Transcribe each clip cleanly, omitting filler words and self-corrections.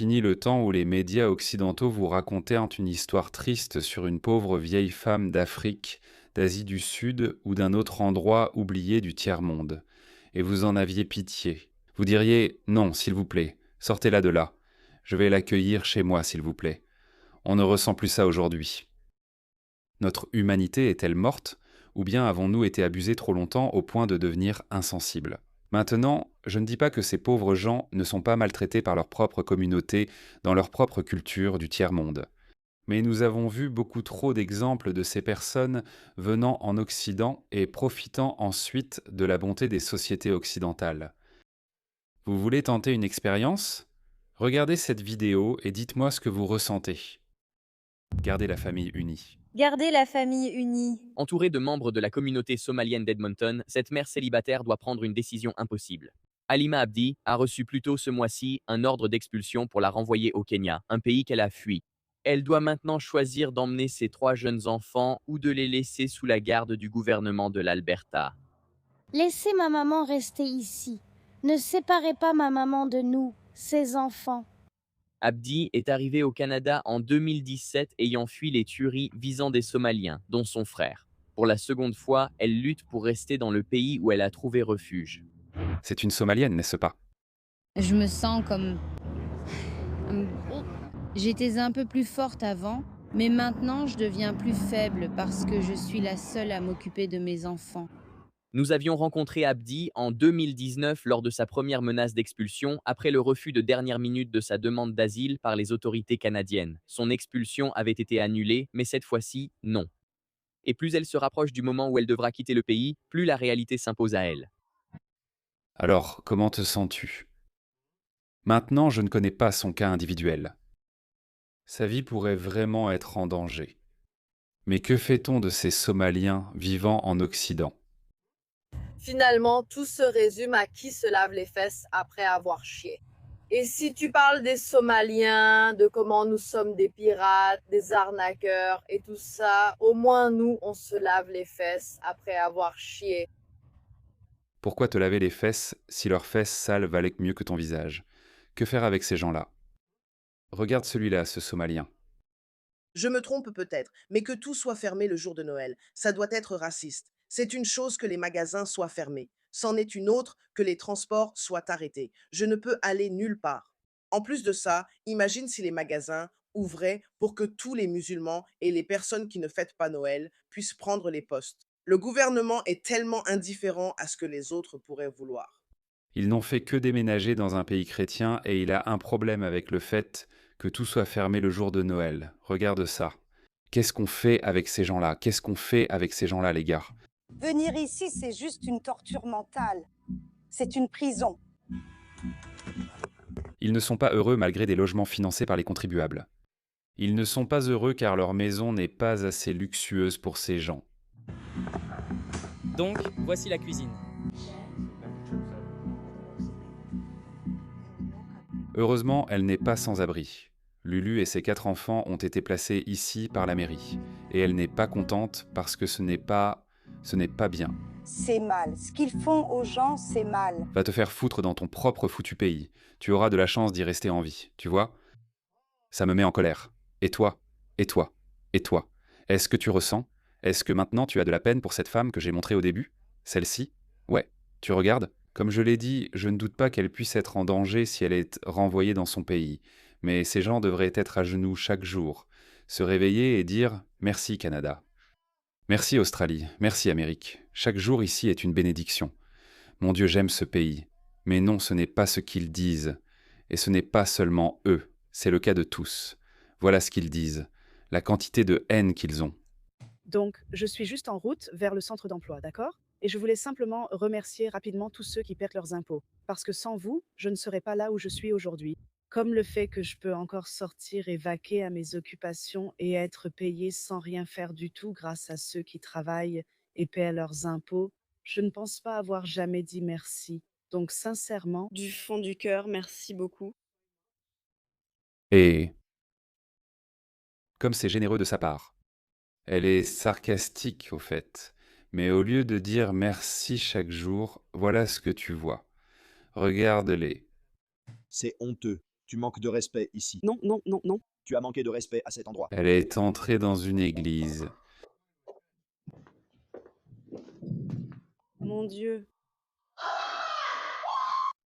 fini le temps où les médias occidentaux vous racontaient une histoire triste sur une pauvre vieille femme d'Afrique, d'Asie du Sud ou d'un autre endroit oublié du tiers-monde. Et vous en aviez pitié. Vous diriez: «Non, s'il vous plaît, sortez-la de là. Je vais l'accueillir chez moi, s'il vous plaît». On ne ressent plus ça aujourd'hui. Notre humanité est-elle morte, ou bien avons-nous été abusés trop longtemps au point de devenir insensibles? Maintenant, je ne dis pas que ces pauvres gens ne sont pas maltraités par leur propre communauté, dans leur propre culture du tiers-monde. Mais nous avons vu beaucoup trop d'exemples de ces personnes venant en Occident et profitant ensuite de la bonté des sociétés occidentales. Vous voulez tenter une expérience? Regardez cette vidéo et dites-moi ce que vous ressentez. Gardez la famille unie. Garder la famille unie. Entourée de membres de la communauté somalienne d'Edmonton, cette mère célibataire doit prendre une décision impossible. Halima Abdi a reçu plus tôt ce mois-ci un ordre d'expulsion pour la renvoyer au Kenya, un pays qu'elle a fui. Elle doit maintenant choisir d'emmener ses 3 jeunes enfants ou de les laisser sous la garde du gouvernement de l'Alberta. Laissez ma maman rester ici. Ne séparez pas ma maman de nous, ses enfants. Abdi est arrivée au Canada en 2017 ayant fui les tueries visant des Somaliens, dont son frère. Pour la seconde fois, elle lutte pour rester dans le pays où elle a trouvé refuge. C'est une Somalienne, n'est-ce pas? Je me sens comme... J'étais un peu plus forte avant, mais maintenant je deviens plus faible parce que je suis la seule à m'occuper de mes enfants. Nous avions rencontré Abdi en 2019 lors de sa première menace d'expulsion après le refus de dernière minute de sa demande d'asile par les autorités canadiennes. Son expulsion avait été annulée, mais cette fois-ci, non. Et plus elle se rapproche du moment où elle devra quitter le pays, plus la réalité s'impose à elle. Alors, comment te sens-tu? Maintenant, je ne connais pas son cas individuel. Sa vie pourrait vraiment être en danger. Mais que fait-on de ces Somaliens vivant en Occident? Finalement, tout se résume à qui se lave les fesses après avoir chié. Et si tu parles des Somaliens, de comment nous sommes des pirates, des arnaqueurs et tout ça, au moins nous, on se lave les fesses après avoir chié. Pourquoi te laver les fesses si leurs fesses sales valaient mieux que ton visage? Que faire avec ces gens-là? Regarde celui-là, ce Somalien. Je me trompe peut-être, mais que tout soit fermé le jour de Noël, ça doit être raciste. C'est une chose que les magasins soient fermés. C'en est une autre que les transports soient arrêtés. Je ne peux aller nulle part. En plus de ça, imagine si les magasins ouvraient pour que tous les musulmans et les personnes qui ne fêtent pas Noël puissent prendre les postes. Le gouvernement est tellement indifférent à ce que les autres pourraient vouloir. Ils n'ont fait que déménager dans un pays chrétien et il a un problème avec le fait que tout soit fermé le jour de Noël. Regarde ça. Qu'est-ce qu'on fait avec ces gens-là? Qu'est-ce qu'on fait avec ces gens-là, les gars? Venir ici, c'est juste une torture mentale. C'est une prison. Ils ne sont pas heureux malgré des logements financés par les contribuables. Ils ne sont pas heureux car leur maison n'est pas assez luxueuse pour ces gens. Donc, voici la cuisine. Heureusement, elle n'est pas sans abri. Lulu et ses 4 enfants ont été placés ici par la mairie. Et elle n'est pas contente parce que ce n'est pas bien. C'est mal. Ce qu'ils font aux gens, c'est mal. Va te faire foutre dans ton propre foutu pays. Tu auras de la chance d'y rester en vie, tu vois? Ça me met en colère. Et toi? Et toi? Et toi? Est-ce que tu ressens? Est-ce que maintenant tu as de la peine pour cette femme que j'ai montrée au début? Celle-ci? Ouais. Tu regardes? Comme je l'ai dit, je ne doute pas qu'elle puisse être en danger si elle est renvoyée dans son pays. Mais ces gens devraient être à genoux chaque jour, se réveiller et dire merci Canada. Merci Australie, merci Amérique. Chaque jour ici est une bénédiction. Mon Dieu, j'aime ce pays. Mais non, ce n'est pas ce qu'ils disent. Et ce n'est pas seulement eux, c'est le cas de tous. Voilà ce qu'ils disent, la quantité de haine qu'ils ont. Donc, je suis juste en route vers le centre d'emploi, d'accord? Et je voulais simplement remercier rapidement tous ceux qui perdent leurs impôts. Parce que sans vous, je ne serais pas là où je suis aujourd'hui. Comme le fait que je peux encore sortir et vaquer à mes occupations et être payé sans rien faire du tout grâce à ceux qui travaillent et paient leurs impôts, je ne pense pas avoir jamais dit merci. Donc sincèrement, Du fond du cœur, merci beaucoup. Et comme c'est généreux de sa part. Elle est sarcastique au fait. Mais au lieu de dire merci chaque jour, voilà ce que tu vois. Regarde-les. C'est honteux. Tu manques de respect ici. Non, non, non, non. Tu as manqué de respect à cet endroit. Elle est entrée dans une église. Mon Dieu.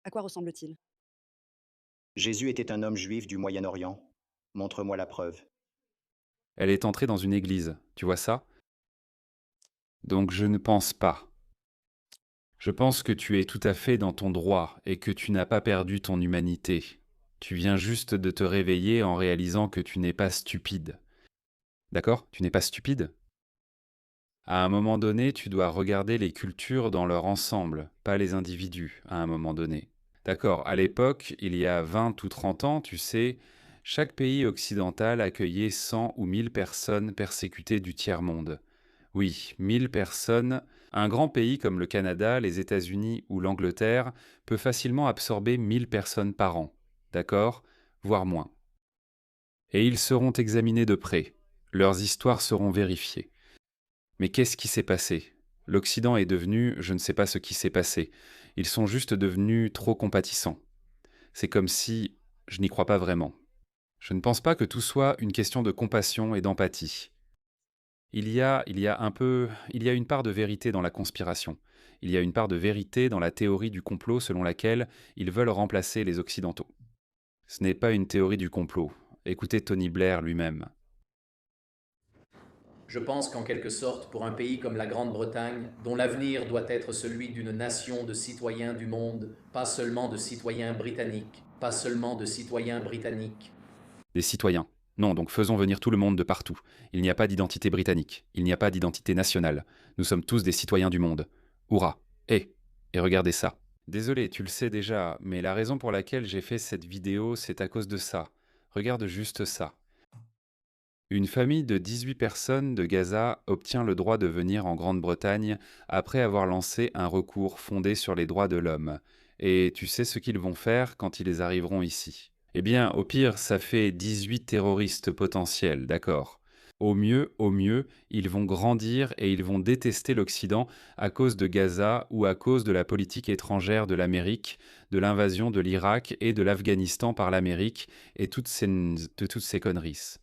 À quoi ressemble-t-il? Jésus était un homme juif du Moyen-Orient. Montre-moi la preuve. Elle est entrée dans une église. Tu vois ça? Donc je ne pense pas. Je pense que tu es tout à fait dans ton droit et que tu n'as pas perdu ton humanité. Tu viens juste de te réveiller en réalisant que tu n'es pas stupide. D'accord? Tu n'es pas stupide? À un moment donné, tu dois regarder les cultures dans leur ensemble, pas les individus, à un moment donné. D'accord, à l'époque, il y a 20 ou 30 ans, tu sais, chaque pays occidental accueillait 100 ou 1000 personnes persécutées du tiers-monde. Oui, 1000 personnes. Un grand pays comme le Canada, les États-Unis ou l'Angleterre peut facilement absorber 1000 personnes par an. D'accord? Voire moins. Et ils seront examinés de près. Leurs histoires seront vérifiées. Mais qu'est-ce qui s'est passé? L'Occident est devenu, je ne sais pas ce qui s'est passé. Ils sont juste devenus trop compatissants. C'est comme si je n'y crois pas vraiment. Je ne pense pas que tout soit une question de compassion et d'empathie. Il y a une part de vérité dans la conspiration. Il y a une part de vérité dans la théorie du complot selon laquelle ils veulent remplacer les Occidentaux. Ce n'est pas une théorie du complot. Écoutez Tony Blair lui-même. Je pense qu'en quelque sorte, pour un pays comme la Grande-Bretagne, dont l'avenir doit être celui d'une nation de citoyens du monde, pas seulement de citoyens britanniques, pas seulement de citoyens britanniques. Des citoyens. Non, donc faisons venir tout le monde de partout. Il n'y a pas d'identité britannique, il n'y a pas d'identité nationale. Nous sommes tous des citoyens du monde. Hourra! Et regardez ça. Désolé, tu le sais déjà, mais la raison pour laquelle j'ai fait cette vidéo, c'est à cause de ça. Regarde juste ça. Une famille de 18 personnes de Gaza obtient le droit de venir en Grande-Bretagne après avoir lancé un recours fondé sur les droits de l'homme. Et tu sais ce qu'ils vont faire quand ils arriveront ici? Eh bien, au pire, ça fait 18 terroristes potentiels, d'accord. Au mieux, ils vont grandir et ils vont détester l'Occident à cause de Gaza ou à cause de la politique étrangère de l'Amérique, de l'invasion de l'Irak et de l'Afghanistan par l'Amérique et de toutes ces conneries.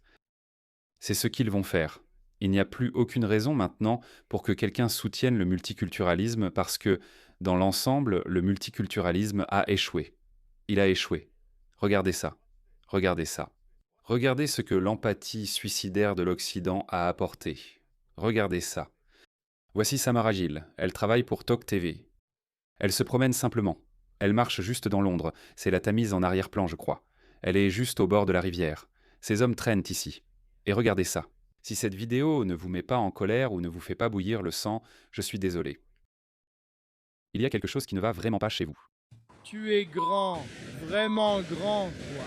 C'est ce qu'ils vont faire. Il n'y a plus aucune raison maintenant pour que quelqu'un soutienne le multiculturalisme parce que, dans l'ensemble, le multiculturalisme a échoué. Il a échoué. Regardez ça. Regardez ça. Regardez ce que l'empathie suicidaire de l'Occident a apporté. Regardez ça. Voici Samara Gilles. Elle travaille pour Talk TV. Elle se promène simplement. Elle marche juste dans Londres. C'est la Tamise en arrière-plan, je crois. Elle est juste au bord de la rivière. Ces hommes traînent ici. Et regardez ça. Si cette vidéo ne vous met pas en colère ou ne vous fait pas bouillir le sang, je suis désolé. Il y a quelque chose qui ne va vraiment pas chez vous. Tu es grand, vraiment grand, toi.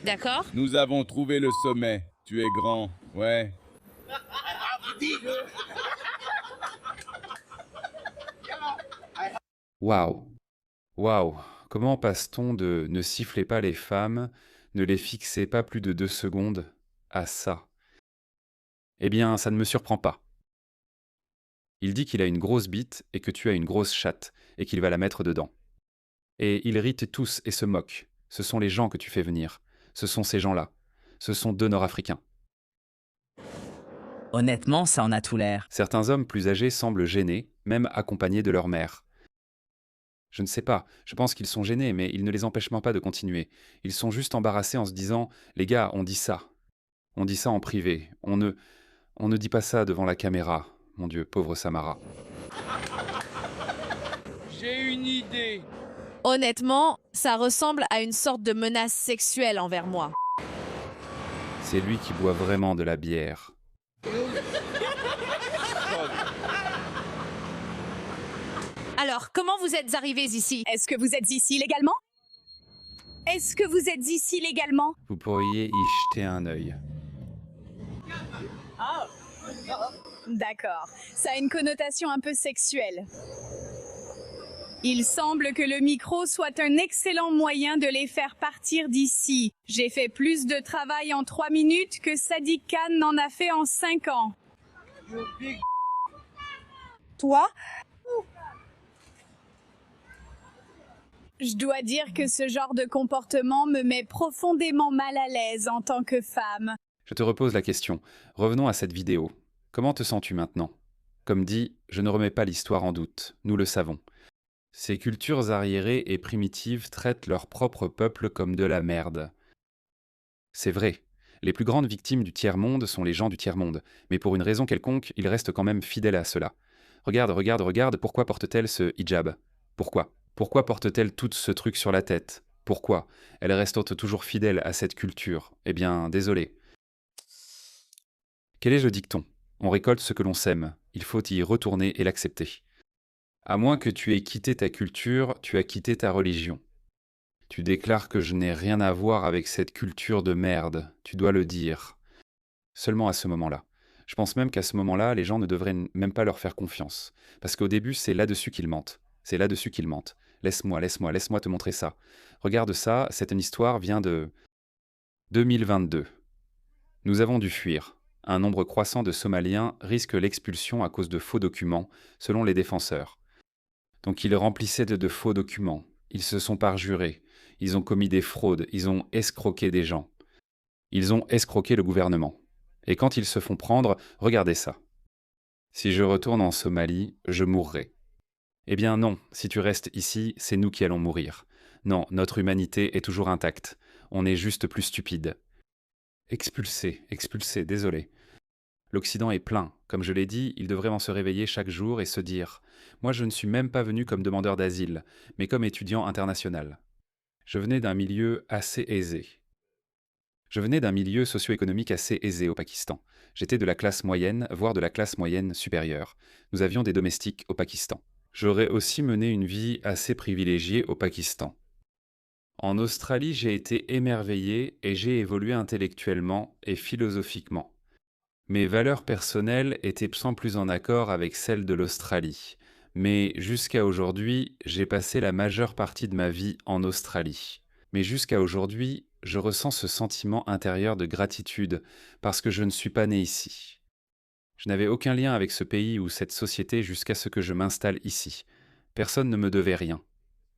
D'accord. Nous avons trouvé le sommet. Tu es grand, ouais. Waouh. Waouh. Comment passe-t-on de ne sifflez pas les femmes, ne les fixez pas plus de 2 secondes à ça? Eh bien, ça ne me surprend pas. Il dit qu'il a une grosse bite et que tu as une grosse chatte et qu'il va la mettre dedans. Et ils rient tous et se moquent. Ce sont les gens que tu fais venir. Ce sont ces gens-là. Ce sont 2 Nord-Africains. Honnêtement, ça en a tout l'air. Certains hommes plus âgés semblent gênés, même accompagnés de leur mère. Je ne sais pas, je pense qu'ils sont gênés, mais ils ne les empêchent pas de continuer. Ils sont juste embarrassés en se disant « Les gars, on dit ça. On dit ça en privé. On ne dit pas ça devant la caméra. Mon Dieu, pauvre Samara. » J'ai une idée. Honnêtement, ça ressemble à une sorte de menace sexuelle envers moi. C'est lui qui boit vraiment de la bière. Alors, comment vous êtes arrivés ici? Est-ce que vous êtes ici légalement? Est-ce que vous êtes ici légalement? Vous pourriez y jeter un œil. D'accord, ça a une connotation un peu sexuelle. Il semble que le micro soit un excellent moyen de les faire partir d'ici. J'ai fait plus de travail en 3 minutes que Sadiq Khan n'en a fait en 5 ans. Toi, Je dois dire que ce genre de comportement me met profondément mal à l'aise en tant que femme. Je te repose la question. Revenons à cette vidéo. Comment te sens-tu maintenant? Comme dit, je ne remets pas l'histoire en doute, nous le savons. Ces cultures arriérées et primitives traitent leur propre peuple comme de la merde. C'est vrai, les plus grandes victimes du tiers-monde sont les gens du tiers-monde, mais pour une raison quelconque, ils restent quand même fidèles à cela. Regarde, pourquoi porte-t-elle ce hijab? Pourquoi? Pourquoi porte-t-elle tout ce truc sur la tête? Pourquoi? Elle reste toujours fidèle à cette culture. Eh bien, désolé. Quel est le dicton? On récolte ce que l'on sème. Il faut y retourner et l'accepter. À moins que tu aies quitté ta culture, tu as quitté ta religion. Tu déclares que je n'ai rien à voir avec cette culture de merde. Tu dois le dire. Seulement à ce moment-là. Je pense même qu'à ce moment-là, les gens ne devraient même pas leur faire confiance. Parce qu'au début, c'est là-dessus qu'ils mentent. C'est là-dessus qu'ils mentent. Laisse-moi te montrer ça. Regarde ça, cette histoire vient de 2022. Nous avons dû fuir. Un nombre croissant de Somaliens risque l'expulsion à cause de faux documents, selon les défenseurs. Donc ils remplissaient de faux documents. Ils se sont parjurés. Ils ont commis des fraudes. Ils ont escroqué des gens. Ils ont escroqué le gouvernement. Et quand ils se font prendre, regardez ça. Si je retourne en Somalie, je mourrai. Eh bien non, si tu restes ici, c'est nous qui allons mourir. Non, notre humanité est toujours intacte. On est juste plus stupide. Expulsé, désolé. L'Occident est plein. Comme je l'ai dit, il devrait en se réveiller chaque jour et se dire « Moi, je ne suis même pas venu comme demandeur d'asile, mais comme étudiant international. » Je venais d'un milieu assez aisé. Je venais d'un milieu socio-économique assez aisé au Pakistan. J'étais de la classe moyenne, voire de la classe moyenne supérieure. Nous avions des domestiques au Pakistan. J'aurais aussi mené une vie assez privilégiée au Pakistan. En Australie, j'ai été émerveillé et j'ai évolué intellectuellement et philosophiquement. Mes valeurs personnelles étaient sans plus en accord avec celles de l'Australie. Mais jusqu'à aujourd'hui, j'ai passé la majeure partie de ma vie en Australie. Mais jusqu'à aujourd'hui, je ressens ce sentiment intérieur de gratitude parce que je ne suis pas né ici. Je n'avais aucun lien avec ce pays ou cette société jusqu'à ce que je m'installe ici. Personne ne me devait rien.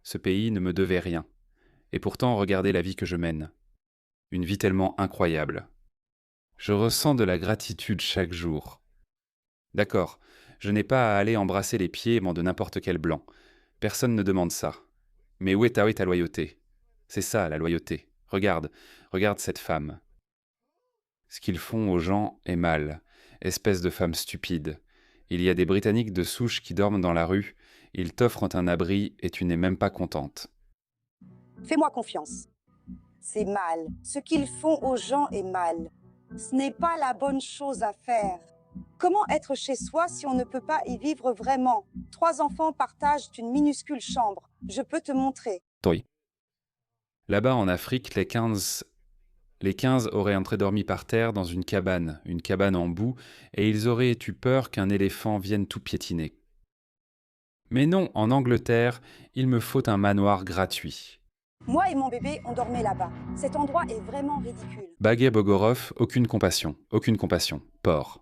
Ce pays ne me devait rien. Et pourtant, regardez la vie que je mène. Une vie tellement incroyable. Je ressens de la gratitude chaque jour. D'accord, je n'ai pas à aller embrasser les pieds de n'importe quel blanc. Personne ne demande ça. Mais où est ta loyauté? C'est ça, la loyauté. Regarde cette femme. Ce qu'ils font aux gens est mal. Espèce de femme stupide. Il y a des Britanniques de souche qui dorment dans la rue. Ils t'offrent un abri et tu n'es même pas contente. Fais-moi confiance. C'est mal. Ce qu'ils font aux gens est mal. Ce n'est pas la bonne chose à faire. Comment être chez soi si on ne peut pas y vivre vraiment? 3 enfants partagent une minuscule chambre. Je peux te montrer. Oui. Là-bas en Afrique, les 15 auraient dormi par terre dans une cabane en boue, et ils auraient eu peur qu'un éléphant vienne tout piétiner. Mais non, en Angleterre, il me faut un manoir gratuit. Moi et mon bébé, on dormait là-bas. Cet endroit est vraiment ridicule. Bagay Bogorov, aucune compassion. Porc.